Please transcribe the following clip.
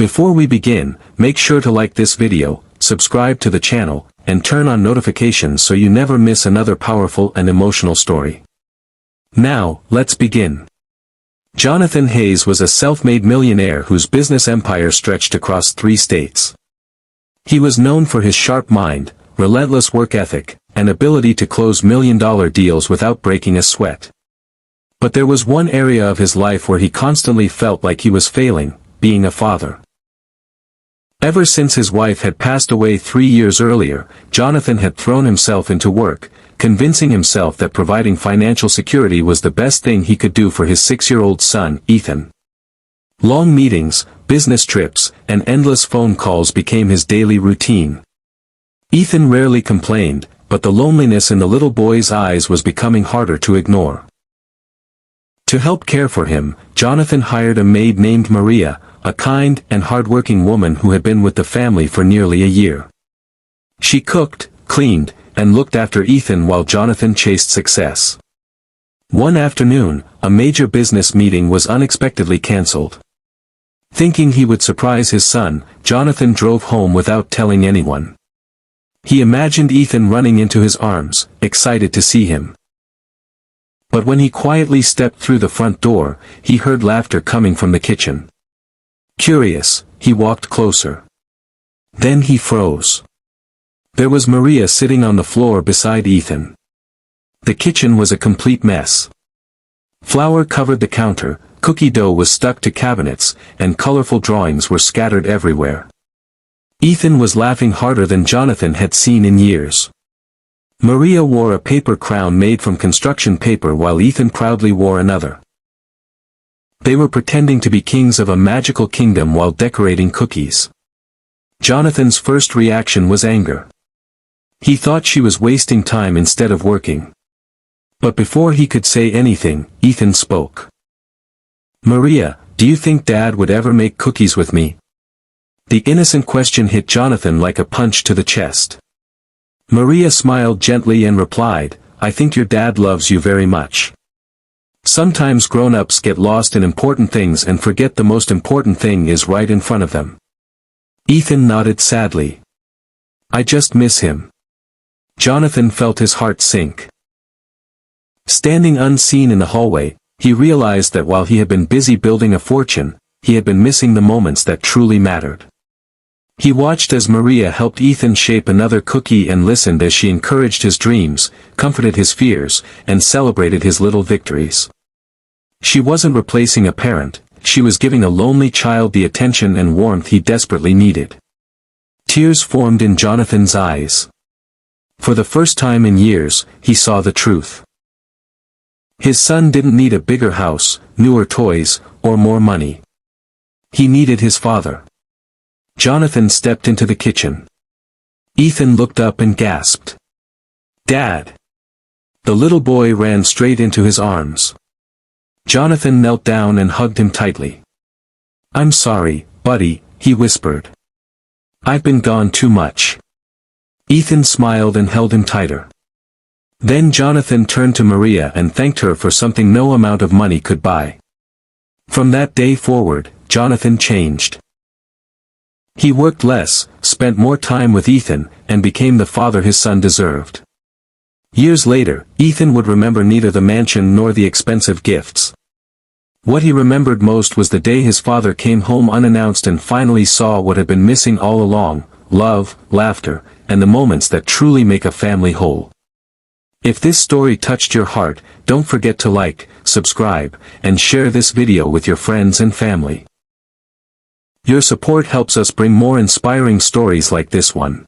Before we begin, make sure to like this video, subscribe to the channel, and turn on notifications so you never miss another powerful and emotional story. Now, let's begin. Jonathan Hayes was a self-made millionaire whose business empire stretched across 3 states. He was known for his sharp mind, relentless work ethic, and ability to close million-dollar deals without breaking a sweat. But there was one area of his life where he constantly felt like he was failing, being a father. Ever since his wife had passed away 3 years earlier, Jonathan had thrown himself into work, convincing himself that providing financial security was the best thing he could do for his 6-year-old son, Ethan. Long meetings, business trips, and endless phone calls became his daily routine. Ethan rarely complained, but the loneliness in the little boy's eyes was becoming harder to ignore. To help care for him, Jonathan hired a maid named Maria, a kind and hard-working woman who had been with the family for nearly a year. She cooked, cleaned, and looked after Ethan while Jonathan chased success. One afternoon, a major business meeting was unexpectedly cancelled. Thinking he would surprise his son, Jonathan drove home without telling anyone. He imagined Ethan running into his arms, excited to see him. But when he quietly stepped through the front door, he heard laughter coming from the kitchen. Curious, he walked closer. Then he froze. There was Maria sitting on the floor beside Ethan. The kitchen was a complete mess. Flour covered the counter, cookie dough was stuck to cabinets, and colorful drawings were scattered everywhere. Ethan was laughing harder than Jonathan had seen in years. Maria wore a paper crown made from construction paper while Ethan proudly wore another. They were pretending to be kings of a magical kingdom while decorating cookies. Jonathan's first reaction was anger. He thought she was wasting time instead of working. But before he could say anything, Ethan spoke. "Maria, do you think Dad would ever make cookies with me?" The innocent question hit Jonathan like a punch to the chest. Maria smiled gently and replied, "I think your dad loves you very much. Sometimes grown-ups get lost in important things and forget the most important thing is right in front of them." Ethan nodded sadly. "I just miss him." Jonathan felt his heart sink. Standing unseen in the hallway, he realized that while he had been busy building a fortune, he had been missing the moments that truly mattered. He watched as Maria helped Ethan shape another cookie and listened as she encouraged his dreams, comforted his fears, and celebrated his little victories. She wasn't replacing a parent, she was giving a lonely child the attention and warmth he desperately needed. Tears formed in Jonathan's eyes. For the first time in years, he saw the truth. His son didn't need a bigger house, newer toys, or more money. He needed his father. Jonathan stepped into the kitchen. Ethan looked up and gasped. "Dad!" The little boy ran straight into his arms. Jonathan knelt down and hugged him tightly. "I'm sorry, buddy," he whispered. "I've been gone too much." Ethan smiled and held him tighter. Then Jonathan turned to Maria and thanked her for something no amount of money could buy. From that day forward, Jonathan changed. He worked less, spent more time with Ethan, and became the father his son deserved. Years later, Ethan would remember neither the mansion nor the expensive gifts. What he remembered most was the day his father came home unannounced and finally saw what had been missing all along: love, laughter, and the moments that truly make a family whole. If this story touched your heart, don't forget to like, subscribe, and share this video with your friends and family. Your support helps us bring more inspiring stories like this one.